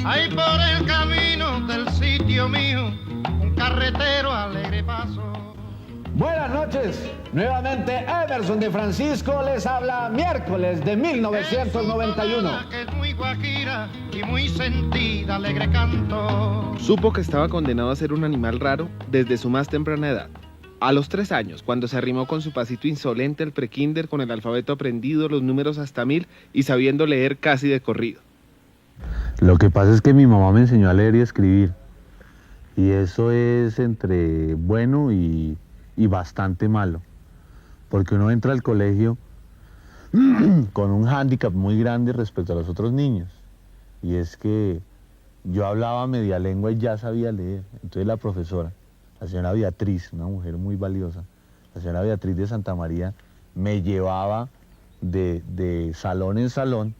Hay por el camino del sitio mío un carretero alegre paso. Buenas noches, nuevamente Emerson de Francisco les habla miércoles de 1991. Que es muy guajira y muy sentida, alegre canto. Supo que estaba condenado a ser un animal raro desde su más temprana edad. A los 3 años, cuando se arrimó con su pasito insolente al prekinder con el alfabeto aprendido, los números hasta 1000 y sabiendo leer casi de corrido. Lo que pasa es que mi mamá me enseñó a leer y a escribir. Y eso es entre bueno y bastante malo. Porque uno entra al colegio con un hándicap muy grande respecto a los otros niños. Y es que yo hablaba media lengua y ya sabía leer. Entonces la profesora, la señora Beatriz, una mujer muy valiosa, la señora Beatriz de Santa María, me llevaba de salón en salón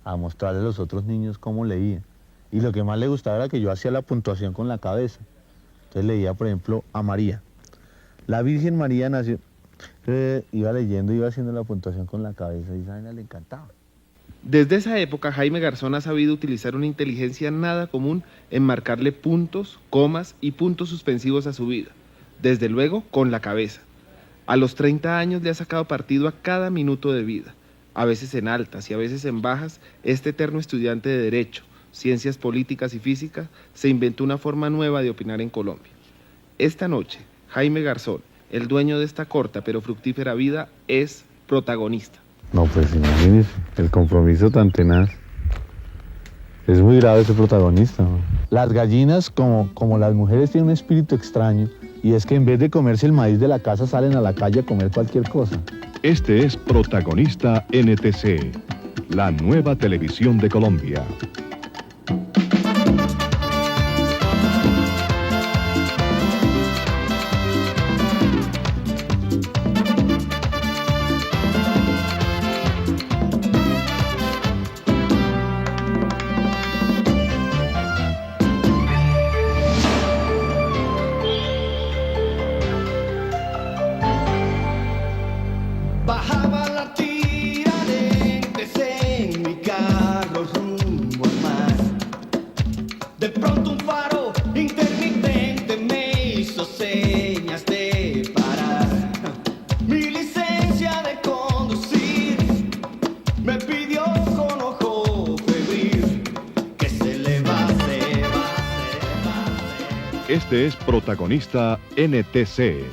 a mostrarle a los otros niños cómo leía. Y lo que más le gustaba era que yo hacía la puntuación con la cabeza. Entonces leía, por ejemplo, a María. La Virgen María nació, iba leyendo, iba haciendo la puntuación con la cabeza y esa vaina le encantaba. Desde esa época, Jaime Garzón ha sabido utilizar una inteligencia nada común en marcarle puntos, comas y puntos suspensivos a su vida. Desde luego, con la cabeza. A los 30 años le ha sacado partido a cada minuto de vida. A veces en altas y a veces en bajas, este eterno estudiante de Derecho, Ciencias Políticas y Física se inventó una forma nueva de opinar en Colombia. Esta noche, Jaime Garzón, el dueño de esta corta pero fructífera vida, es protagonista. No, pues imagínese, el compromiso tan tenaz. Es muy grave ese protagonista, ¿no? Las gallinas, como las mujeres, tienen un espíritu extraño, y es que en vez de comerse el maíz de la casa, salen a la calle a comer cualquier cosa. Este es Protagonista NTC, la nueva televisión de Colombia. Bajaba la Tiradentes en mi carro rumbo al mar. De pronto un faro intermitente me hizo señas de parar. Mi licencia de conducir me pidió con ojo febril que se le va. Este es Protagonista NTC,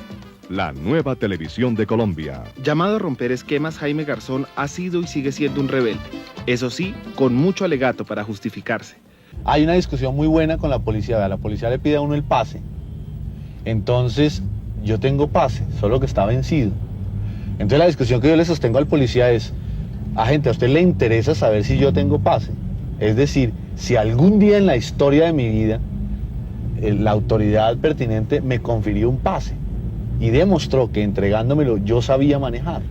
la nueva televisión de Colombia. Llamado a romper esquemas, Jaime Garzón ha sido y sigue siendo un rebelde. Eso sí, con mucho alegato para justificarse. Hay una discusión muy buena con la policía. La policía le pide a uno el pase. Entonces, yo tengo pase, solo que está vencido. Entonces la discusión que yo le sostengo al policía es: agente, ¿a usted le interesa saber si yo tengo pase? Es decir, si algún día en la historia de mi vida la autoridad pertinente me confirió un pase y demostró que entregándomelo yo sabía manejar.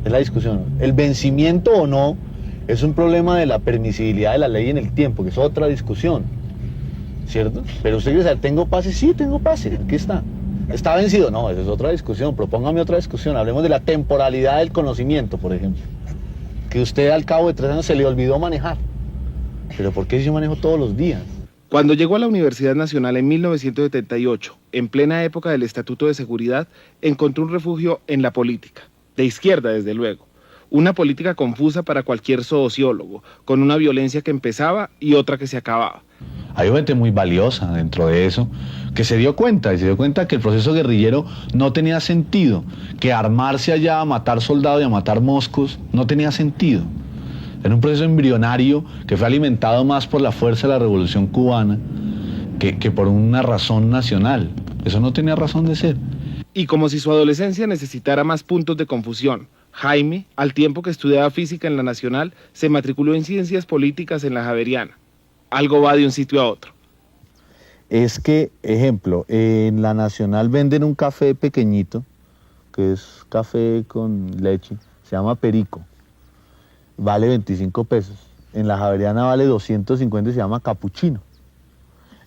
Es la discusión. El vencimiento o no es un problema de la permisibilidad de la ley en el tiempo, que es otra discusión, ¿cierto? Pero usted quiere saber, ¿tengo pase? Sí, tengo pase, aquí está. ¿Está vencido? No, esa es otra discusión. Propóngame otra discusión. Hablemos de la temporalidad del conocimiento, por ejemplo. Que usted al cabo de 3 años se le olvidó manejar. ¿Pero por qué si yo manejo todos los días? Cuando llegó a la Universidad Nacional en 1978, en plena época del Estatuto de Seguridad, encontró un refugio en la política, de izquierda desde luego. Una política confusa para cualquier sociólogo, con una violencia que empezaba y otra que se acababa. Hay gente muy valiosa dentro de eso, que se dio cuenta que el proceso guerrillero no tenía sentido, que armarse allá a matar soldados y a matar moscos no tenía sentido. Era un proceso embrionario que fue alimentado más por la fuerza de la Revolución Cubana que por una razón nacional. Eso no tenía razón de ser. Y como si su adolescencia necesitara más puntos de confusión, Jaime, al tiempo que estudiaba física en la Nacional, se matriculó en Ciencias Políticas en la Javeriana. Algo va de un sitio a otro. Es que, ejemplo, en la Nacional venden un café pequeñito, que es café con leche, se llama Perico. Vale 25 pesos. En la Javeriana vale 250 y se llama capuchino.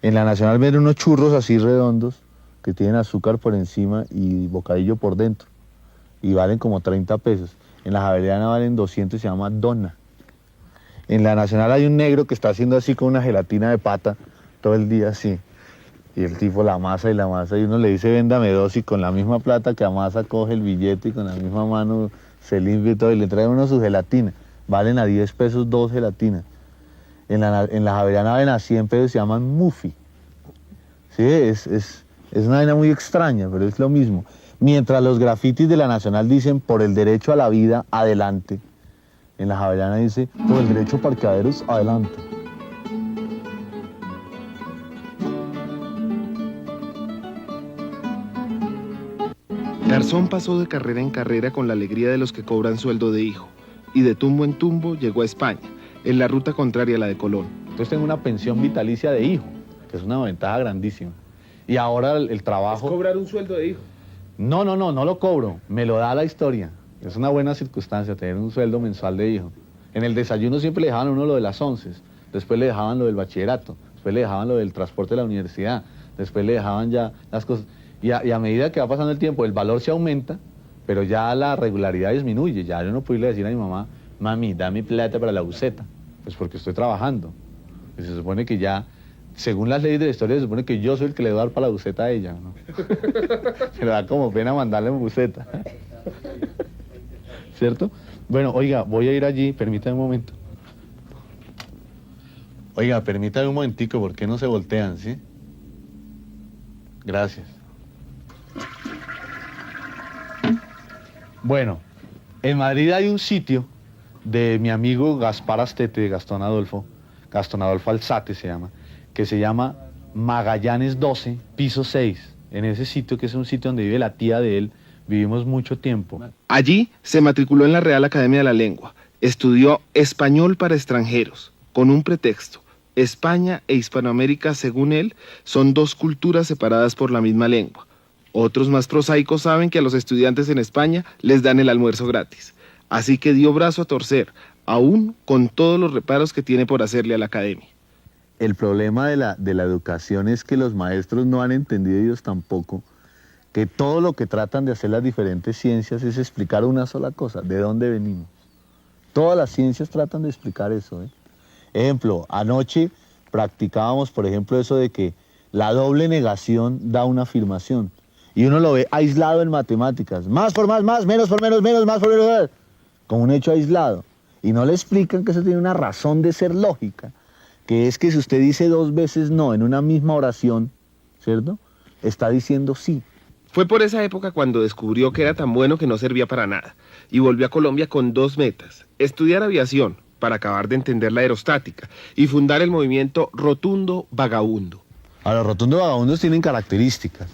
En la Nacional venden unos churros así redondos que tienen azúcar por encima y bocadillo por dentro. Y valen como 30 pesos. En la Javeriana valen 200 y se llama dona. En la Nacional hay un negro que está haciendo así con una gelatina de pata todo el día así. Y el tipo la amasa y uno le dice véndame 2 y con la misma plata que amasa coge el billete y con la misma mano se limpia y todo y le trae uno su gelatina. Valen a 10 pesos 2 gelatinas. En la Javeriana ven a 100 pesos, se llaman Muffy. Sí, es una vaina muy extraña, pero es lo mismo. Mientras los grafitis de la Nacional dicen por el derecho a la vida, adelante. En la Javeriana dice por el derecho a parqueaderos, adelante. Garzón pasó de carrera en carrera con la alegría de los que cobran sueldo de hijo, y de tumbo en tumbo llegó a España, en la ruta contraria a la de Colón. Entonces tengo una pensión vitalicia de hijo, que es una ventaja grandísima. Y ahora el trabajo... ¿Es cobrar un sueldo de hijo? No lo cobro, me lo da la historia. Es una buena circunstancia tener un sueldo mensual de hijo. En el desayuno siempre le dejaban a uno lo de las 11, después le dejaban lo del bachillerato, después le dejaban lo del transporte de la universidad, después le dejaban ya las cosas. Y a medida que va pasando el tiempo, el valor se aumenta, pero ya la regularidad disminuye. Ya yo no puedo irle a decir a mi mamá, mami, dame plata para la buceta, pues porque estoy trabajando. Y se supone que ya, según las leyes de la historia, se supone que yo soy el que le doy a dar para la buceta a ella, ¿no? Pero da como pena mandarle buceta. ¿Cierto? Bueno, oiga, voy a ir allí, permítame un momento. Oiga, permítame un momentico, ¿por qué no se voltean, sí? Gracias. Bueno, en Madrid hay un sitio de mi amigo Gaspar Astete, Gastón Adolfo Alzate se llama, que se llama Magallanes 12, piso 6. En ese sitio, que es un sitio donde vive la tía de él, vivimos mucho tiempo. Allí se matriculó en la Real Academia de la Lengua, estudió español para extranjeros, con un pretexto. España e Hispanoamérica, según él, son 2 culturas separadas por la misma lengua. Otros más prosaicos saben que a los estudiantes en España les dan el almuerzo gratis. Así que dio brazo a torcer, aún con todos los reparos que tiene por hacerle a la academia. El problema de la educación es que los maestros no han entendido, ellos tampoco, que todo lo que tratan de hacer las diferentes ciencias es explicar una sola cosa, de dónde venimos. Todas las ciencias tratan de explicar eso, ¿eh? Ejemplo, anoche practicábamos, por ejemplo, eso de que la doble negación da una afirmación. Y uno lo ve aislado en matemáticas. Más por más, menos por menos, más por menos. Como un hecho aislado. Y no le explican que eso tiene una razón de ser lógica. Que es que si usted dice 2 veces no en una misma oración, ¿cierto? Está diciendo sí. Fue por esa época cuando descubrió que era tan bueno que no servía para nada. Y volvió a Colombia con 2 metas. Estudiar aviación, para acabar de entender la aerostática, y fundar el movimiento Rotundo Vagabundo. A los rotundos vagabundos tienen características.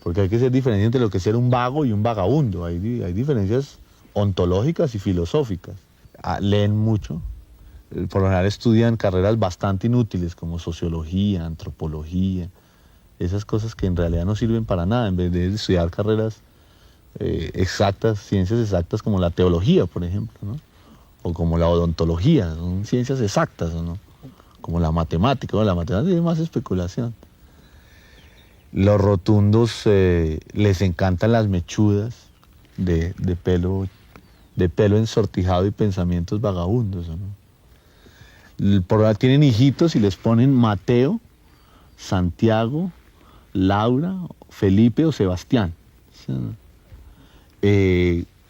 Porque hay que ser diferente entre lo que es ser un vago y un vagabundo. Hay diferencias ontológicas y filosóficas. Leen mucho. Por lo general estudian carreras bastante inútiles como sociología, antropología, esas cosas que en realidad no sirven para nada, en vez de estudiar carreras exactas, ciencias exactas como la teología, por ejemplo, ¿no? O como la odontología, son ciencias exactas, ¿no? Como la matemática, ¿no? La matemática es más especulación. Los rotundos les encantan las mechudas de pelo ensortijado y pensamientos vagabundos, ¿no? Por ahora tienen hijitos y les ponen Mateo, Santiago, Laura, Felipe o Sebastián. ¿Sí?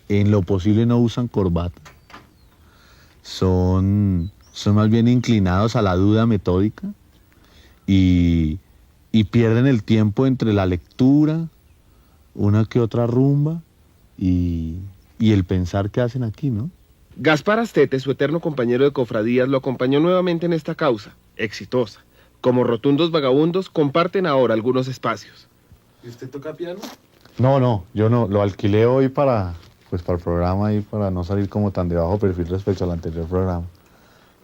En lo posible no usan corbata. Son más bien inclinados a la duda metódica y pierden el tiempo entre la lectura, una que otra rumba y el pensar que hacen aquí, ¿no? Gaspar Astete, su eterno compañero de cofradías, lo acompañó nuevamente en esta causa, exitosa. Como rotundos vagabundos, comparten ahora algunos espacios. ¿Y usted toca piano? No, yo no, lo alquilé hoy para el programa y para no salir como tan de bajo perfil respecto al anterior programa.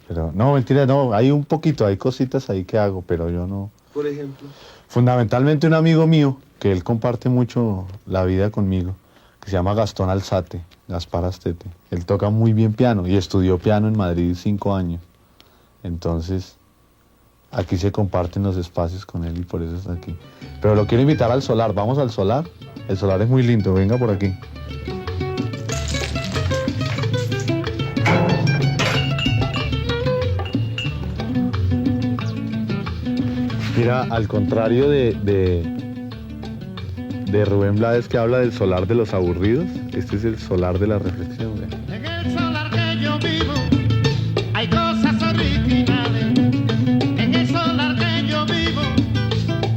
Pero no, mentira, no, hay un poquito, hay cositas ahí que hago, pero yo no. Por ejemplo. Fundamentalmente un amigo mío, que él comparte mucho la vida conmigo, que se llama Gastón Alzate, Gaspar Astete. Él toca muy bien piano y estudió piano en Madrid 5 años. Entonces, aquí se comparten los espacios con él y por eso está aquí. Pero lo quiero invitar al Solar, vamos al Solar. El Solar es muy lindo, venga por aquí. Mira, al contrario de Rubén Blades, que habla del solar de los aburridos, este es el solar de la reflexión. En el solar que yo vivo hay cosas originales. En el solar que yo vivo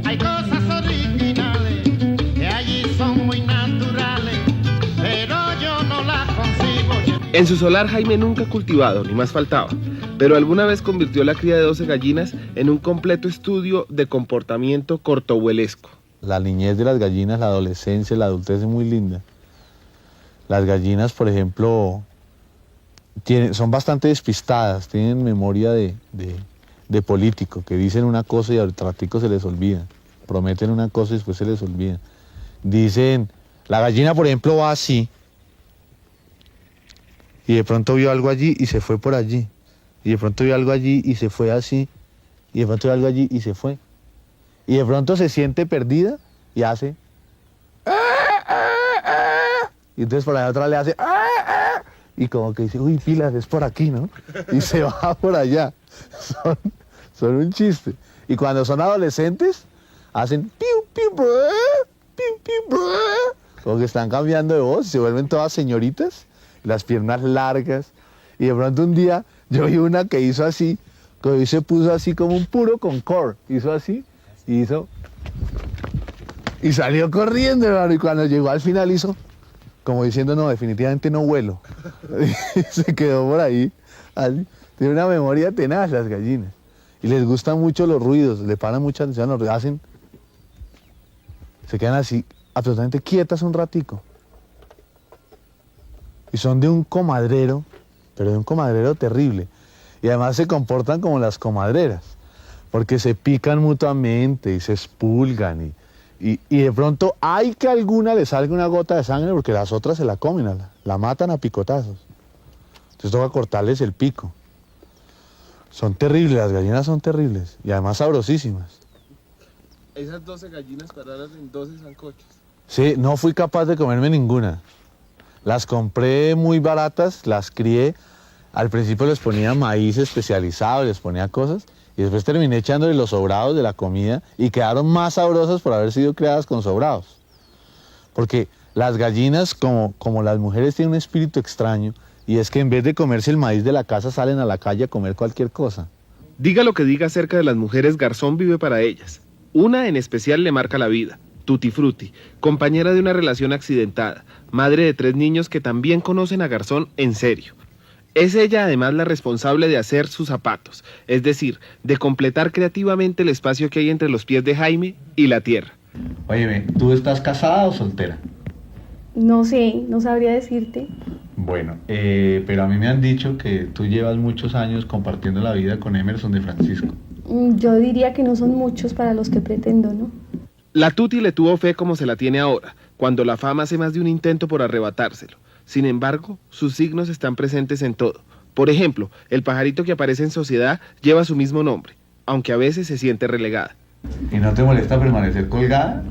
hay cosas originales que allí son muy naturales, pero yo no las consigo. En su solar Jaime nunca ha cultivado, ni más faltaba, pero alguna vez convirtió la cría de 12 gallinas en un completo estudio de comportamiento cortoabuelesco. La niñez de las gallinas, la adolescencia, la adultez es muy linda. Las gallinas, por ejemplo, son bastante despistadas, tienen memoria de político, que dicen una cosa y al ratico se les olvida. Prometen una cosa y después se les olvida. Dicen, la gallina, por ejemplo, va así, y de pronto vio algo allí y se fue por allí. Y de pronto vio algo allí y se fue así. Y de pronto vio algo allí y se fue. Y de pronto se siente perdida y hace... Y entonces por allá otra le hace... Y como que dice, uy, pilas, es por aquí, ¿no? Y se va por allá. Son un chiste. Y cuando son adolescentes, hacen... Piu, piu, brr, piu, piu, brr. Como que están cambiando de voz y se vuelven todas señoritas. Las piernas largas. Y de pronto un día yo vi una que hizo así, que se puso así como un puro Concord. Hizo así. Y salió corriendo, hermano, y cuando llegó al final hizo como diciendo, no, definitivamente no vuelo. Y se quedó por ahí, así. Tiene una memoria tenaz las gallinas. Y les gustan mucho los ruidos, le paran mucha atención a los ruidos, se quedan así, absolutamente quietas un ratico. Y son de un comadrero, pero de un comadrero terrible. Y además se comportan como las comadreras, porque se pican mutuamente y se expulgan y de pronto hay que a alguna le salga una gota de sangre porque las otras se la comen, la matan a picotazos. Entonces toca cortarles el pico. Son terribles, las gallinas son terribles y además sabrosísimas. Esas 12 gallinas paradas en 12 sancochos. Sí, no fui capaz de comerme ninguna. Las compré muy baratas, las crié. Al principio les ponía maíz especializado, les ponía cosas. Y después terminé echándole los sobrados de la comida y quedaron más sabrosas por haber sido creadas con sobrados. Porque las gallinas, como las mujeres, tienen un espíritu extraño y es que en vez de comerse el maíz de la casa salen a la calle a comer cualquier cosa. Diga lo que diga acerca de las mujeres, Garzón vive para ellas. Una en especial le marca la vida, Tutti Frutti, compañera de una relación accidentada, madre de 3 niños que también conocen a Garzón en serio. Es ella además la responsable de hacer sus zapatos, es decir, de completar creativamente el espacio que hay entre los pies de Jaime y la tierra. Óyeme, ¿tú estás casada o soltera? No sé, no sabría decirte. Bueno, pero a mí me han dicho que tú llevas muchos años compartiendo la vida con Emerson de Francisco. Yo diría que no son muchos para los que pretendo, ¿no? La Tuti le tuvo fe como se la tiene ahora, cuando la fama hace más de un intento por arrebatárselo. Sin embargo, sus signos están presentes en todo. Por ejemplo, el pajarito que aparece en Sociedad lleva su mismo nombre, aunque a veces se siente relegada. ¿Y no te molesta permanecer colgada?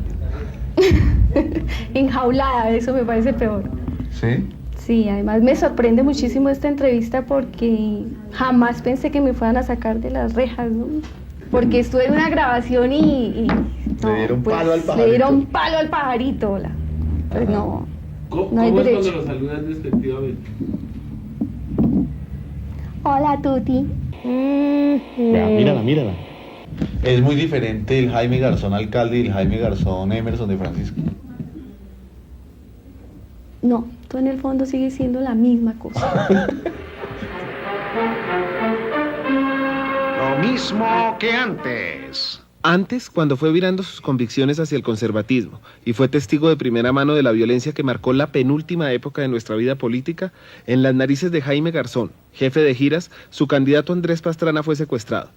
Enjaulada, eso me parece peor. ¿Sí? Sí, además me sorprende muchísimo esta entrevista porque jamás pensé que me fueran a sacar de las rejas, ¿no? Porque estuve en una grabación y le dieron palo al pajarito. Le dieron palo al pajarito, hola. Pues no. ¿Cómo hay es derecho. cuando lo saludan despectivamente? Hola, Tuti. Mírala. Es muy diferente el Jaime Garzón alcalde y el Jaime Garzón Emerson de Francisco. No, tú en el fondo sigues siendo la misma cosa. Lo mismo que antes. Antes, cuando fue virando sus convicciones hacia el conservatismo y fue testigo de primera mano de la violencia que marcó la penúltima época de nuestra vida política, en las narices de Jaime Garzón, jefe de giras, su candidato Andrés Pastrana fue secuestrado.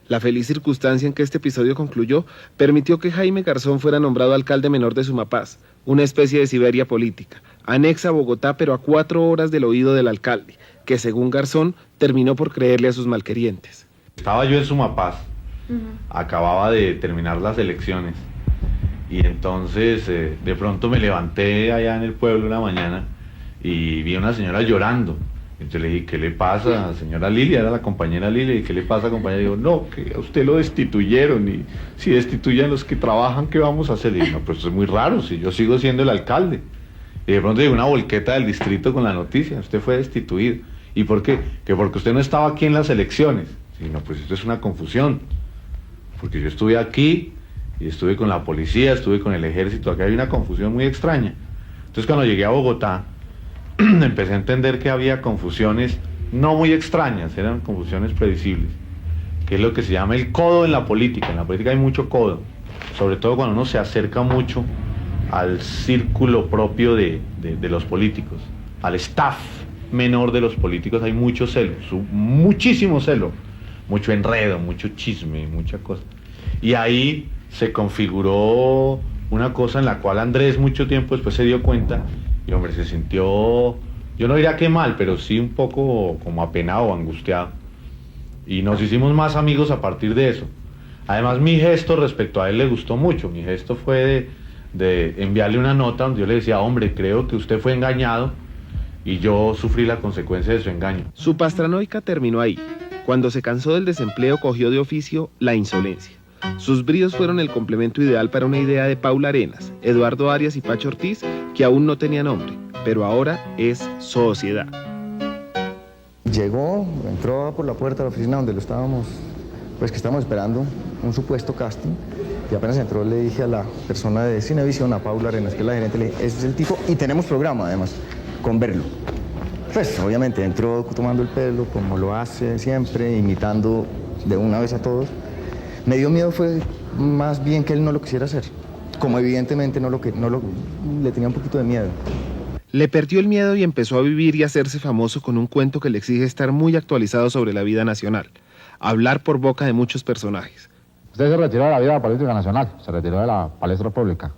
La feliz circunstancia en que este episodio concluyó permitió que Jaime Garzón fuera nombrado alcalde menor de Sumapaz, una especie de Siberia política, anexa a Bogotá pero a 4 horas del oído del alcalde, que según Garzón terminó por creerle a sus malquerientes. Estaba yo en Sumapaz. Acababa de terminar las elecciones y entonces de pronto me levanté allá en el pueblo una mañana y vi a una señora llorando Entonces le dije, ¿qué le pasa, señora Lilia? Era la compañera Lilia. ¿Y qué le pasa, compañera? Digo, no, que a usted lo destituyeron. Y si destituyen los que trabajan, ¿qué vamos a hacer? Y no, pues eso es muy raro, si yo sigo siendo el alcalde. Y de pronto llegó una volqueta del distrito con la noticia, usted fue destituido. ¿Y por qué? Que porque usted no estaba aquí en las elecciones. Sí, no, pues esto es una confusión. Porque yo estuve aquí, y estuve con la policía, estuve con el ejército, acá hay una confusión muy extraña. Entonces cuando llegué a Bogotá, empecé a entender que había confusiones no muy extrañas, eran confusiones previsibles, que es lo que se llama el codo en la política. En la política hay mucho codo, sobre todo cuando uno se acerca mucho al círculo propio de los políticos, al staff menor de los políticos hay mucho celo, muchísimo celo, mucho enredo, mucho chisme, mucha cosa. Y ahí se configuró una cosa en la cual Andrés mucho tiempo después se dio cuenta y hombre, se sintió, yo no diría que mal, pero sí un poco como apenado, angustiado. Y nos hicimos más amigos a partir de eso. Además mi gesto respecto a él le gustó mucho, mi gesto fue de enviarle una nota donde yo le decía, hombre, creo que usted fue engañado y yo sufrí la consecuencia de su engaño. Su pastranoica terminó ahí. Cuando se cansó del desempleo cogió de oficio la insolencia. Sus bríos fueron el complemento ideal para una idea de Paula Arenas, Eduardo Arias y Pacho Ortiz, que aún no tenía nombre, pero ahora es Sociedad. Llegó, entró por la puerta de la oficina donde lo estábamos, pues que estábamos esperando un supuesto casting, y apenas entró le dije a la persona de Cinevisión, a Paula Arenas, que es la gerente, le dije, ese es el tipo, y tenemos programa además, con verlo. Pues obviamente entró tomando el pelo, como lo hace siempre, imitando de una vez a todos. Me dio miedo fue más bien que él no lo quisiera hacer, como evidentemente le tenía un poquito de miedo. Le perdió el miedo y empezó a vivir y hacerse famoso con un cuento que le exige estar muy actualizado sobre la vida nacional, hablar por boca de muchos personajes. Usted se retiró de la vida política nacional, se retiró de la palestra pública.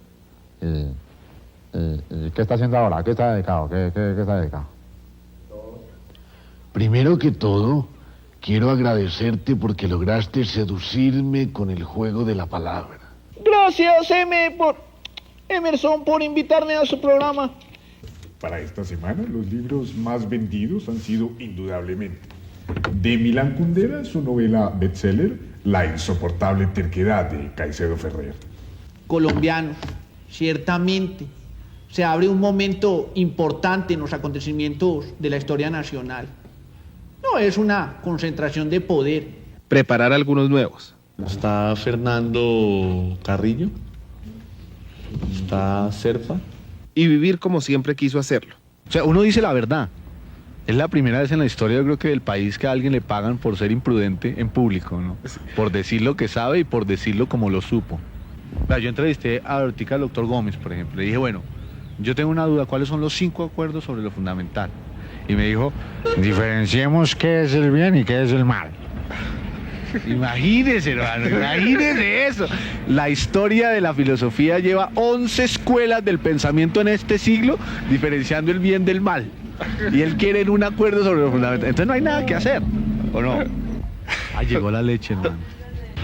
¿Qué está haciendo ahora? ¿A qué está dedicado? ¿Qué está dedicado? Primero que todo, quiero agradecerte porque lograste seducirme con el juego de la palabra. Gracias, Emerson, por invitarme a su programa. Para esta semana, los libros más vendidos han sido indudablemente de Milán Kundera, su novela bestseller, La insoportable terquedad de Caicedo Ferrer. Colombianos, ciertamente, se abre un momento importante en los acontecimientos de la historia nacional. No es una concentración de poder. Preparar algunos nuevos. Está Fernando Carrillo, está Serpa. Y vivir como siempre quiso hacerlo. O sea, uno dice la verdad. Es la primera vez en la historia, yo creo que del país, que a alguien le pagan por ser imprudente en público, ¿no? Por decir lo que sabe y por decirlo como lo supo. O sea, yo entrevisté a ahorita al doctor Gómez, por ejemplo. Le dije, bueno, yo tengo una duda, ¿cuáles son los 5 acuerdos sobre lo fundamental? Y me dijo, diferenciemos qué es el bien y qué es el mal. Imagínese, hermano, imagínese eso. La historia de la filosofía lleva 11 escuelas del pensamiento en este siglo, diferenciando el bien del mal. Y él quiere un acuerdo sobre lo fundamental. Entonces no hay nada que hacer, ¿o no? Ah, llegó la leche, hermano.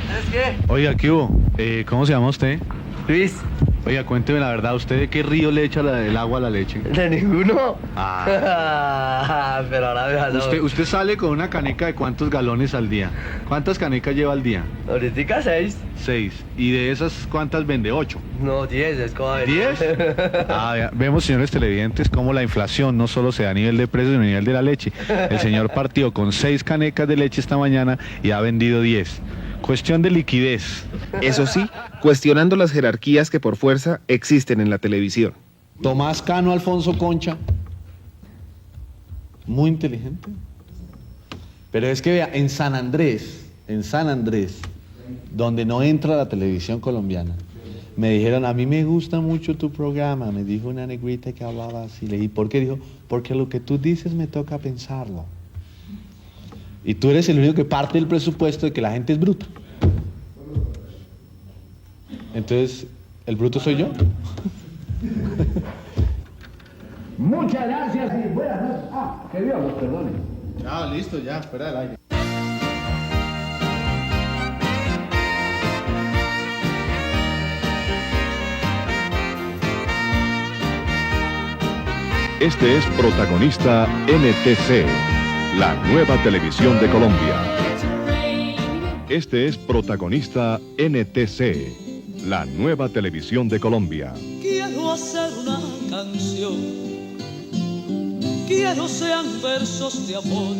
¿Sabes qué? Oiga, ¿qué hubo? ¿Cómo se llama usted? Luis. Oiga, cuénteme la verdad, ¿usted de qué río le echa el agua a la leche? De ninguno. Pero ahora déjalo. ¿Usted sale con una caneca de cuántos galones al día? ¿Cuántas canecas lleva al día? Ahorita 6. 6. ¿Y de esas cuántas vende? 8. No, 10, es como... ¿10? Vemos, señores televidentes, cómo la inflación no solo se da a nivel de precios, sino a nivel de la leche. El señor partió con 6 canecas de leche esta mañana y ha vendido 10. Cuestión de liquidez. Eso sí, cuestionando las jerarquías que por fuerza existen en la televisión. Tomás Cano Alfonso Concha. Muy inteligente. Pero es que vea, en San Andrés, donde no entra la televisión colombiana, me dijeron, a mí me gusta mucho tu programa. Me dijo una negrita que hablaba así. Le dije, ¿por qué? Dijo, porque lo que tú dices me toca pensarlo. Y tú eres el único que parte del presupuesto de que la gente es bruta. Entonces, ¿el bruto soy yo? Muchas gracias y buenas noches. Que Dios los perdone. Listo, ya, fuera del aire. Este es Protagonista NTC, la nueva televisión de Colombia. Este es Protagonista NTC, la nueva televisión de Colombia. Quiero hacer una canción, quiero sean versos de amor,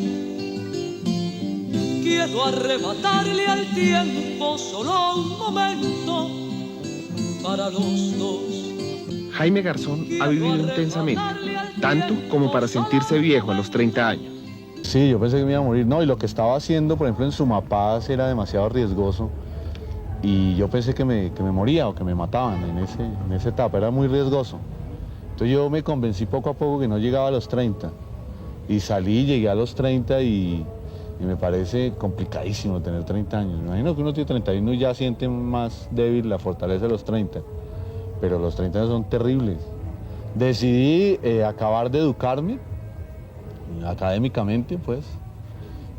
quiero arrebatarle al tiempo solo un momento para los dos. Jaime Garzón ha vivido intensamente, tanto como para sentirse viejo a los 30 años. Sí, yo pensé que me iba a morir. No, y lo que estaba haciendo, por ejemplo, en Sumapaz era demasiado riesgoso. Y yo pensé que me moría o que me mataban en esa etapa. Era muy riesgoso. Entonces yo me convencí poco a poco que no llegaba a los 30. Y salí, llegué a los 30 y me parece complicadísimo tener 30 años. Me imagino que uno tiene 31 y ya siente más débil la fortaleza de los 30. Pero los 30 años son terribles. Decidí acabar de educarme académicamente, pues,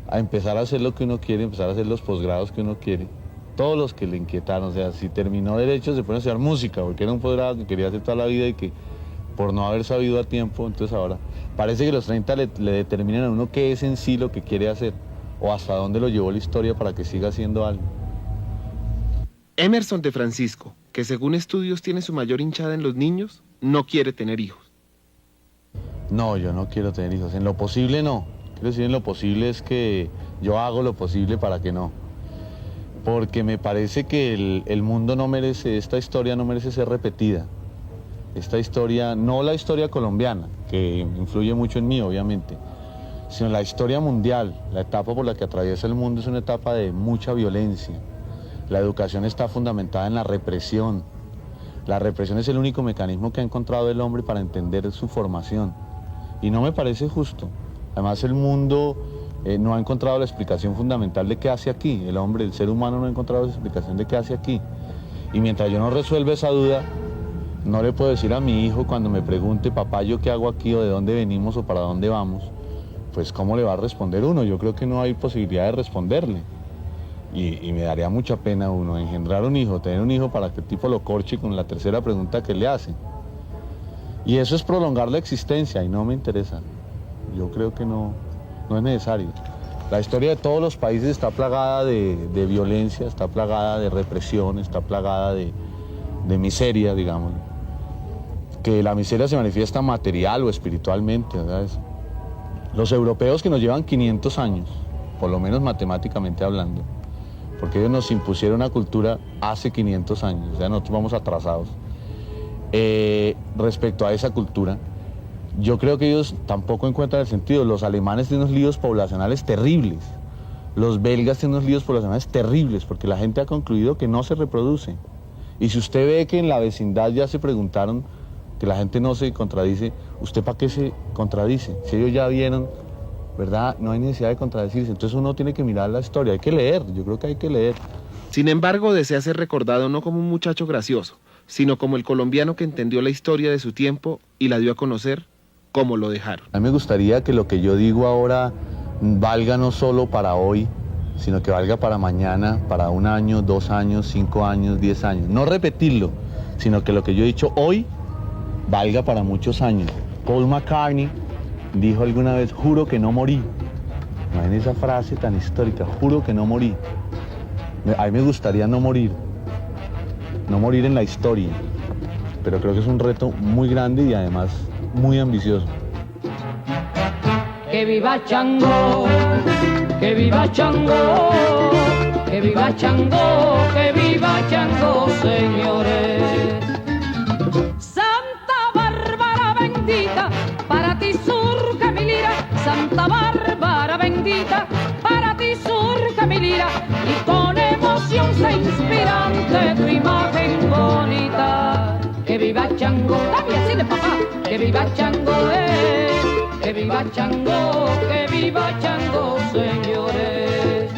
a empezar a hacer lo que uno quiere, empezar a hacer los posgrados que uno quiere, todos los que le inquietaron. O sea, si terminó Derecho se pone a estudiar música, porque era un posgrado que quería hacer toda la vida y que por no haber sabido a tiempo, entonces ahora parece que los 30 le determinan a uno qué es en sí lo que quiere hacer, o hasta dónde lo llevó la historia para que siga haciendo algo. Emerson de Francisco, que según estudios tiene su mayor hinchada en los niños, no quiere tener hijos. No, yo no quiero tener hijos. En lo posible no. Quiero decir, en lo posible es que yo hago lo posible para que no. Porque me parece que el mundo no merece, esta historia no merece ser repetida. Esta historia, no la historia colombiana, que influye mucho en mí, obviamente, sino la historia mundial. La etapa por la que atraviesa el mundo es una etapa de mucha violencia. La educación está fundamentada en la represión. La represión es el único mecanismo que ha encontrado el hombre para entender su formación. Y no me parece justo. Además, el mundo no ha encontrado la explicación fundamental de qué hace aquí. El hombre, el ser humano no ha encontrado la explicación de qué hace aquí. Y mientras yo no resuelva esa duda, no le puedo decir a mi hijo cuando me pregunte, papá, ¿yo qué hago aquí? O ¿de dónde venimos? O ¿para dónde vamos? Pues, ¿cómo le va a responder uno? Yo creo que no hay posibilidad de responderle. Y me daría mucha pena uno engendrar un hijo, tener un hijo para que el tipo lo corche con la tercera pregunta que le hace. Y eso es prolongar la existencia y no me interesa. Yo creo que no es necesario. La historia de todos los países está plagada de violencia, está plagada de represión, está plagada de miseria, digamos. Que la miseria se manifiesta material o espiritualmente, ¿verdad? Los europeos que nos llevan 500 años, por lo menos matemáticamente hablando, porque ellos nos impusieron una cultura hace 500 años, o sea, nosotros vamos atrasados. Respecto a esa cultura, yo creo que ellos tampoco encuentran el sentido. Los alemanes tienen unos líos poblacionales terribles, los belgas tienen unos líos poblacionales terribles, porque la gente ha concluido que no se reproduce. Y si usted ve que en la vecindad ya se preguntaron, que la gente no se contradice, ¿usted para qué se contradice? Si ellos ya vieron, ¿verdad? No hay necesidad de contradecirse. Entonces uno tiene que mirar la historia, hay que leer, yo creo que hay que leer. Sin embargo, desea ser recordado no como un muchacho gracioso, sino como el colombiano que entendió la historia de su tiempo y la dio a conocer como lo dejaron. A mí me gustaría que lo que yo digo ahora valga no solo para hoy, sino que valga para mañana, para 1 año, 2 años, 5 años, 10 años. No repetirlo, sino que lo que yo he dicho hoy valga para muchos años. Paul McCartney dijo alguna vez, juro que no morí. ¿No ven esa frase tan histórica? Juro que no morí. A mí me gustaría no morir en la historia, pero creo que es un reto muy grande y además muy ambicioso. Que viva Chango, que viva Chango, que viva Chango, que viva Chango, señores. Santa Bárbara bendita, para ti surge mi lira. Santa Bárbara bendita, para ti surge mi lira. Y con emoción se inspira ante tu imagen bonita. Que viva Chango, también así de papá. Que viva Chango, que viva Chango, que viva Chango.